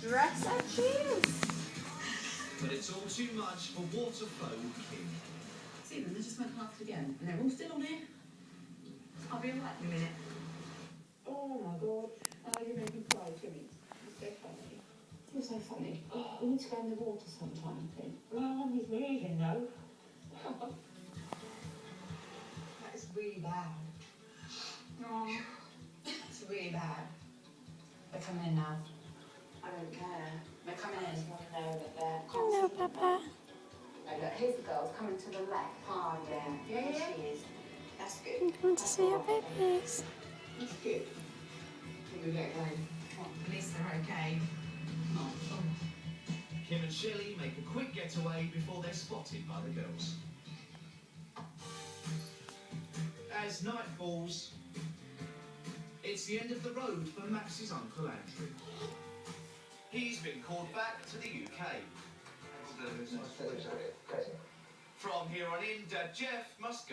dress and shoes. But it's all too much for Waterflow King. See them, they just went past again, and they're all still on here. I'll be alright in a minute. Oh my god. Oh, you're making me cry, Jimmy. You're so funny. You're so funny. Oh, we need to go in the water sometime, I think. Oh, he's moving though. That is really bad. Oh, it's really bad. They're coming in now. I don't care. They're coming in. I just want to know that they're... Hello, Papa. Oh, look, here's the girls coming to the left. Oh, yeah. Yeah, yeah. She is. That's good. I'm going to see your babies. That's good. I think we'll get going. Well, at least they're okay. Oh. Kim and Shelley make a quick getaway before they're spotted by the girls. As night falls, it's the end of the road for Max's Uncle Andrew. He's been called back to the UK. From here on in, Dad Jeff must go.